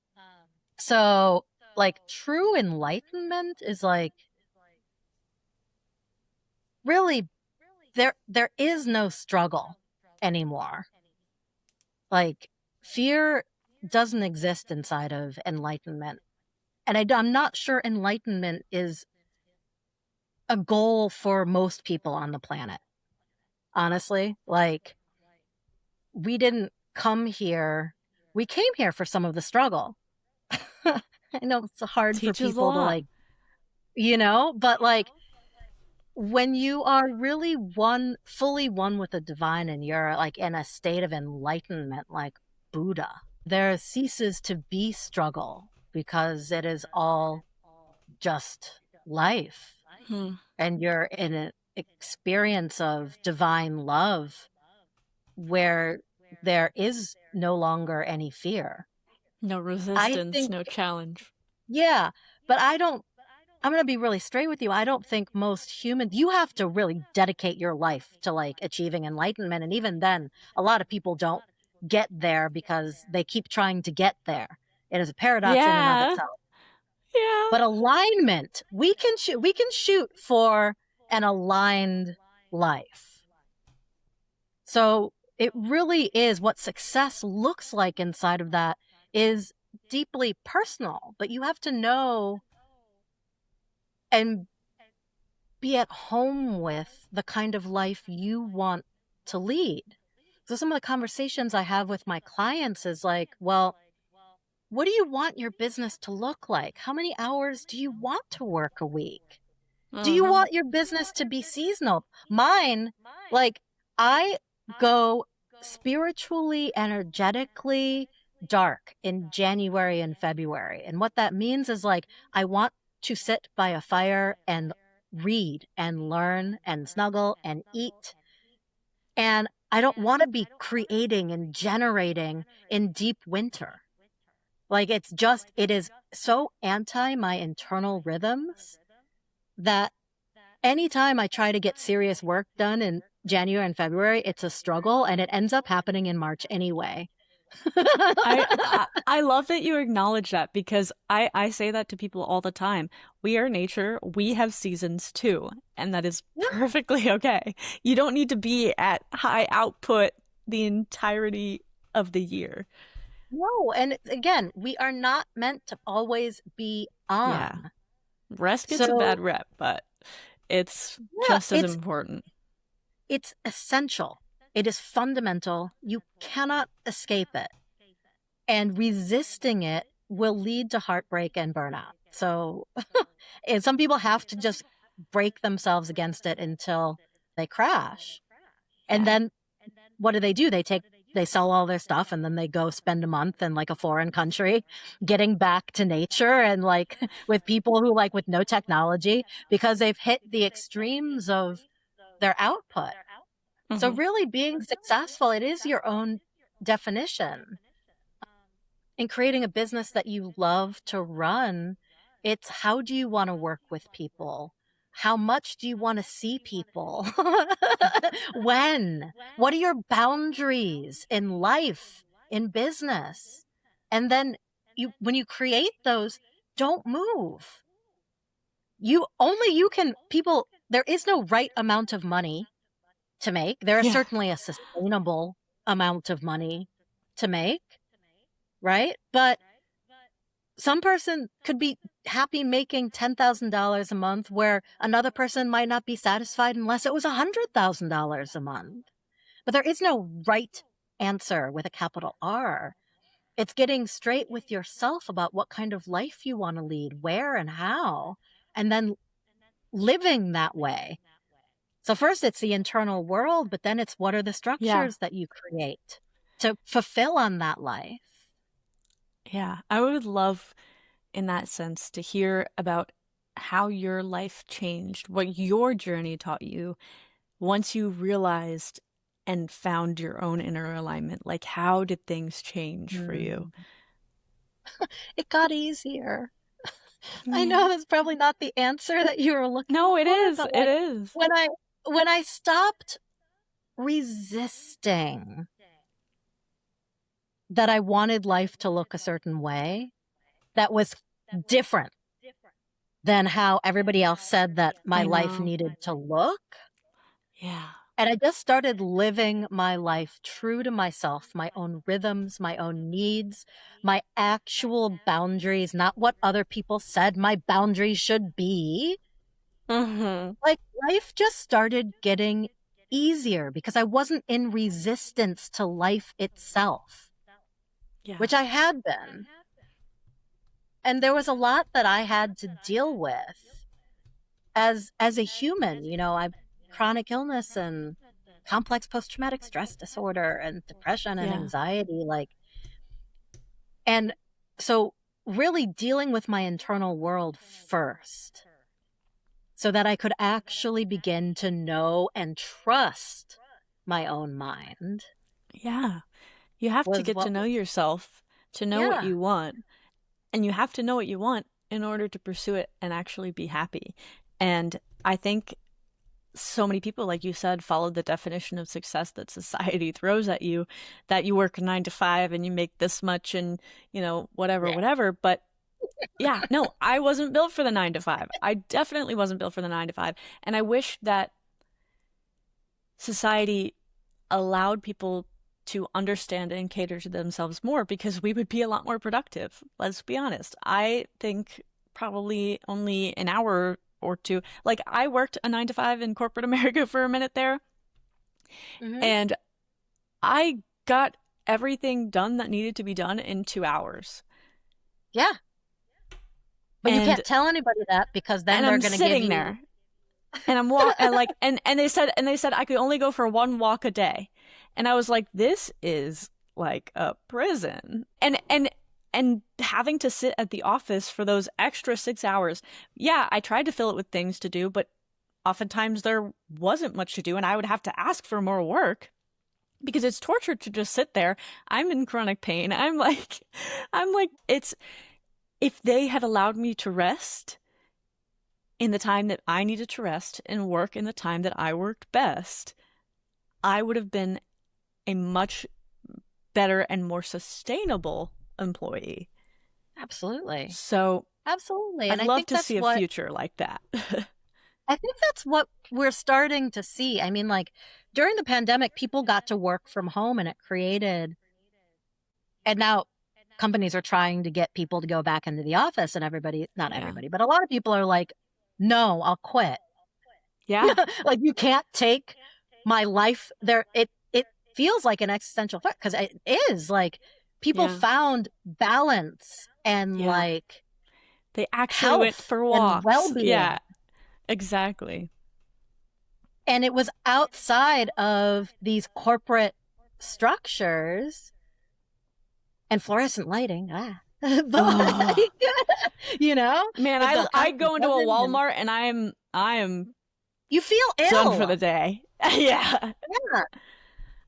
so like true enlightenment is like really there is no struggle anymore. Like fear doesn't exist inside of enlightenment. And I'm not sure enlightenment is a goal for most people on the planet. Honestly, like we didn't come here. We came here for some of the struggle. I know it's hard for Teaches a people to lot. like, but like when you are really fully one with the divine and you're like in a state of enlightenment, like Buddha, there ceases to be struggle because it is all just life. Hmm. And you're in an experience of divine love where there is no longer any fear. No I resistance, think, no challenge. yeah, but I'm going to be really straight with you. I don't think most humans, you have to really dedicate your life to like achieving enlightenment. And even then, a lot of people don't get there because they keep trying to get there. It is a paradox in and of Yeah. itself. Yeah. But alignment, we can shoot for an aligned life. So it really is what success looks like inside of that is deeply personal, but you have to know and be at home with the kind of life you want to lead. So some of the conversations I have with my clients is like, well, what do you want your business to look like? How many hours do you want to work a week? Do you Uh-huh. want your business to be seasonal? Mine, like, I go spiritually, energetically, dark in January and February. And what that means is like, I want to sit by a fire and read and learn and snuggle and eat. And I don't want to be creating and generating in deep winter. Like it is so anti my internal rhythms that anytime I try to get serious work done in January and February, it's a struggle and it ends up happening in March anyway. I love that you acknowledge that, because I say that to people all the time. We are nature. We have seasons too, and that is Yeah. perfectly okay. You don't need to be at high output the entirety of the year. No, and again, we are not meant to always be Yeah. on. Rest gets a So bad rep, but it's yeah, just as important. it's essential. It is fundamental. You cannot escape it. And resisting it will lead to heartbreak and burnout. So and some people have to just break themselves against it until they crash. And Yeah. then what do? They sell all their stuff and then they go spend a month in like a foreign country getting back to nature and like with people who like with no technology because they've hit the extremes of their output. So Mm-hmm. really being successful, it is your own definition. In creating a business that you love to run, it's how do you want to work with people? How much do you want to see people? When? What are your boundaries in life, in business? And then when you create those, don't move. There is no right amount of money to make. There is Yeah. certainly a sustainable amount of money to make, right? But some person could be happy making $10,000 a month where another person might not be satisfied unless it was $100,000 a month. But there is no right answer with a capital R. It's getting straight with yourself about what kind of life you want to lead, where and how, and then living that way. So first it's the internal world, but then it's what are the Yeah. structures that you create to fulfill on that life. Yeah. I would love, in that sense, to hear about how your life changed, what your journey taught you once you realized and found your own inner alignment. Like, how did things change for you? Mm. It got easier. I Yeah. know that's probably not the answer that you were looking No, it for, is. but It like is. when I stopped resisting that I wanted life to look a certain way that was different than how everybody else said that my I life know. needed to look. Yeah. And I just started living my life true to myself, my own rhythms, my own needs, my actual boundaries, not what other people said my boundaries should be. Mm-hmm. Like life just started getting easier because I wasn't in resistance to life itself, Yeah. which I had been. And there was a lot that I had to deal with as a human. I've chronic illness and complex post-traumatic stress disorder and depression and Yeah. anxiety, and so really dealing with my internal world first so that I could actually begin to know and trust my own mind Yeah. You have to was get to what know yourself to know what yeah. you want. And you have to know what you want in order to pursue it and actually be happy. And I think so many people, like you said, follow the definition of success that society throws at you, that you work a 9 to 5 and you make this much and, whatever, Yeah. whatever. But yeah, no, I wasn't built for the 9 to 5. I definitely wasn't built for the 9 to 5. And I wish that society allowed people to understand and cater to themselves more, because we would be a lot more productive. Let's be honest. I think probably only an hour or two. Like, I worked a 9 to 5 in corporate America for a minute there, Mm-hmm. and I got everything done that needed to be done in 2 hours. Yeah. But you And can't tell anybody that because then and they're I'm going to give sitting you there and I'm walk and and they said I could only go for one walk a day. And I was like, this is like a prison. And having to sit at the office for those extra 6 hours. Yeah, I tried to fill it with things to do, but oftentimes there wasn't much to do, and I would have to ask for more work because it's torture to just sit there. I'm in chronic pain. I'm like, it's, if they had allowed me to rest in the time that I needed to rest and work in the time that I worked best, I would have been a much better and more sustainable employee. Absolutely. So Absolutely. I'd And I love think to that's see a what future like that. I think that's what we're starting to see. I mean, like during the pandemic, people got to work from home and it created, and now companies are trying to get people to go back into the office, and everybody, not Yeah. everybody, but a lot of people are like, no, I'll quit. Yeah. Like you can't take my life there. It feels like an existential threat because it is like people Yeah. found balance and Yeah. like They actually went health for and walks. well-being. Yeah, exactly. And it was outside of these corporate structures and fluorescent lighting. But Oh like, you know, man, like the I constant go into a buzzing and Walmart and I am you feel done for ill. the day. Yeah. Yeah,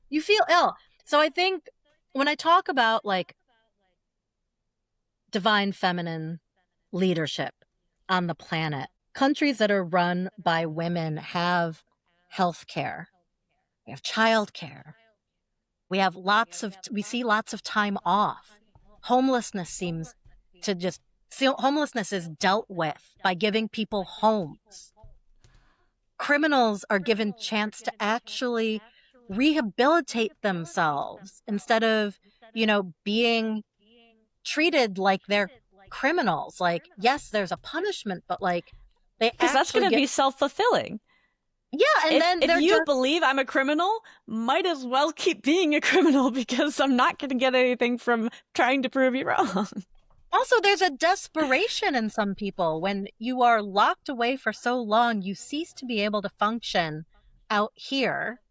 you feel ill. So I think when I talk about like divine feminine leadership on the planet, countries that are run by women have health care, we have child care, we see lots of time off. Homelessness seems to just, homelessness is dealt with by giving people homes. Criminals are given chance to actually rehabilitate themselves instead of, being treated like they're criminals. Like, yes, there's a punishment, but like they Because that's actually going to get, be self-fulfilling. yeah, and then If they're you just, believe I'm a criminal, might as well keep being a criminal because I'm not going to get anything from trying to prove you wrong. also there's a desperation in some people when you are locked away for so long, you cease to be able to function out here.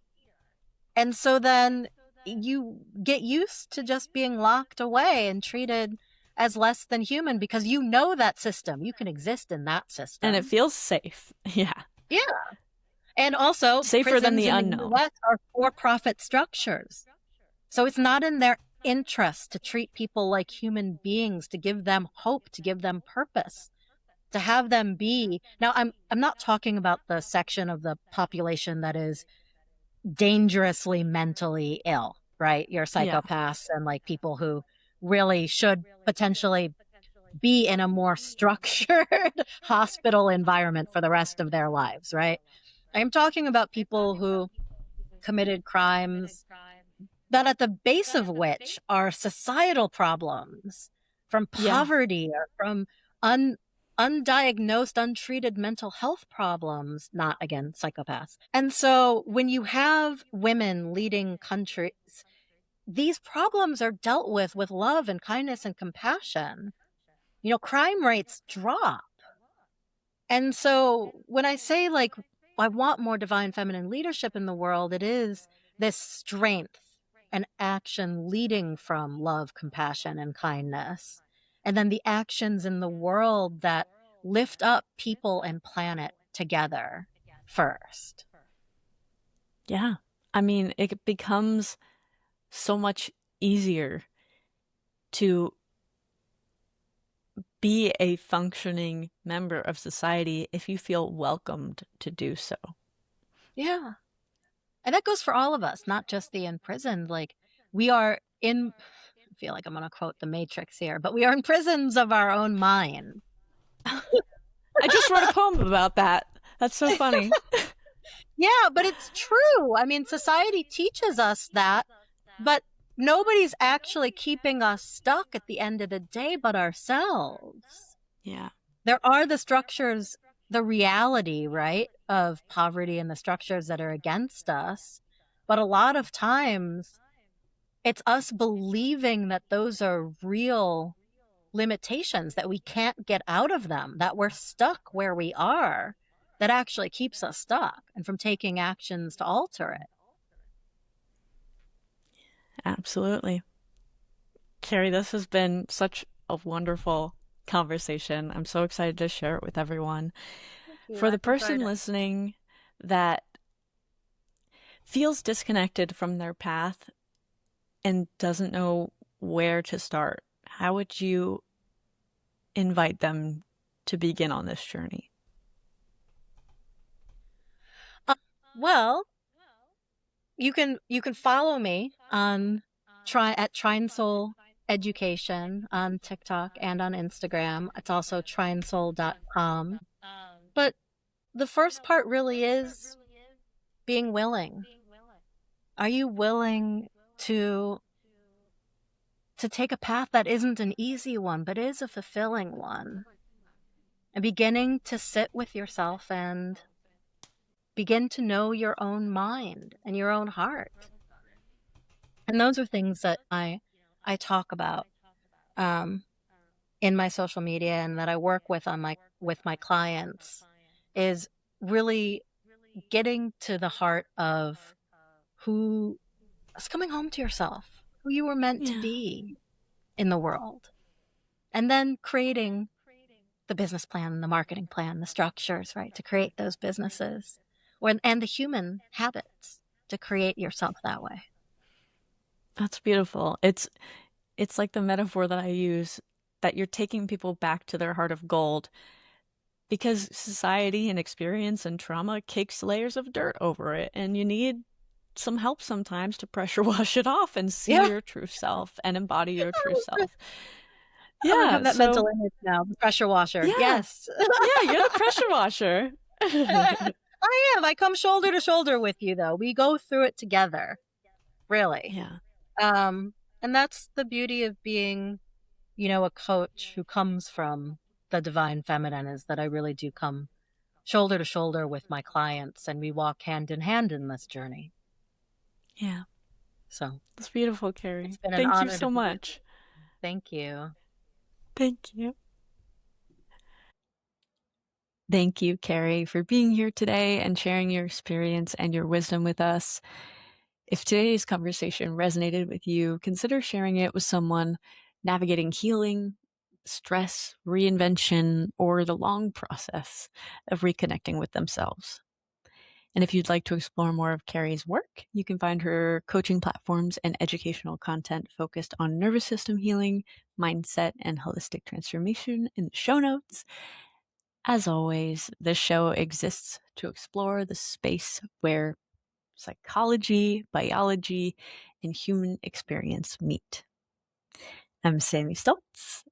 And so then you get used to just being locked away and treated as less than human because you know that system. You can exist in that And it system. feels safe. Yeah. Yeah. And also, Safer than prisons the in the unknown. US are for profit structures. So it's not in their interest to treat people like human beings, to give them hope, to give them purpose, to have them be. Now, I'm not talking about the section of the population that is dangerously mentally ill, right? Your Yeah. psychopaths and like people who really should potentially be in a more structured hospital environment for the rest of their lives, right? I'm talking about people who committed crimes that at the base of which are societal problems from Yeah. poverty or from un- undiagnosed, untreated mental health problems, not again, psychopaths. And so when you have women leading countries, these problems are dealt with love and kindness and compassion. Crime rates drop. And so when I say, like, I want more divine feminine leadership in the world, it is this strength and action leading from love, compassion, and kindness. And then the actions in the world that lift up people and planet together first. Yeah. I mean, it becomes so much easier to be a functioning member of society if you feel welcomed to do so. Yeah. And that goes for all of us, not just the imprisoned. Like, we are in, I feel like I'm going to quote the Matrix here, but we are in prisons of our own mind. I just wrote a poem about that. That's so funny. Yeah, but it's true. I mean, society teaches us that, but nobody's actually keeping us stuck at the end of the day but ourselves. Yeah. There are the structures, the reality, right, of poverty and the structures that are against us. But a lot of times it's us believing that those are real limitations, that we can't get out of them, that we're stuck where we are, that actually keeps us stuck and from taking actions to alter it. Absolutely. Carrie, this has been such a wonderful conversation. I'm so excited to share it with everyone. Thank you. For the I've enjoyed person it. listening that feels disconnected from their path and doesn't know where to start, how would you invite them to begin on this journey? Uh, well, you can follow me on Try and Soul Education on TikTok and on Instagram. It's also tryandsoul.com. But the first part really is being willing. Are you willing to to take a path that isn't an easy one, but is a fulfilling one? And beginning to sit with yourself and begin to know your own mind and your own heart. And those are things that I talk about um, in my social media and that I work with my clients is really getting to the heart of who is coming home to yourself, who you were meant to Yeah, be in the world, and then creating the business plan, the marketing plan, the structures, right, to create those businesses, and the human habits to create yourself that way. that's beautiful. It's like the metaphor that I use that you're taking people back to their heart of gold because society and experience and trauma cakes layers of dirt over it, and you need some help sometimes to pressure wash it off and see Yeah, your true self and embody your true oh, self. I Yeah, have that so mental image now. The pressure washer. yeah, Yes, yeah, you're the pressure washer. I am. I come shoulder to shoulder with you, though. We go through it together, really. Yeah, Um, and that's the beauty of being, a coach who comes from the divine feminine is that I really do come shoulder to shoulder with my clients and we walk hand in hand in this journey. yeah, So it's beautiful, it's Carrie. been an Thank you honor to so be with much. you. Thank you. Thank you. Thank you, Carrie, for being here today and sharing your experience and your wisdom with us. If today's conversation resonated with you, consider sharing it with someone navigating healing, stress, reinvention, or the long process of reconnecting with themselves. And if you'd like to explore more of Carrie's work, you can find her coaching platforms and educational content focused on nervous system healing, mindset, and holistic transformation in the show notes. As always, this show exists to explore the space where psychology, biology, and human experience meet. I'm Sammy Stoltz,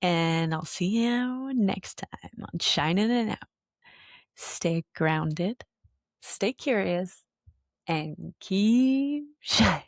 and I'll see you next time on Shining It Out. Stay grounded, stay curious, and keep shining.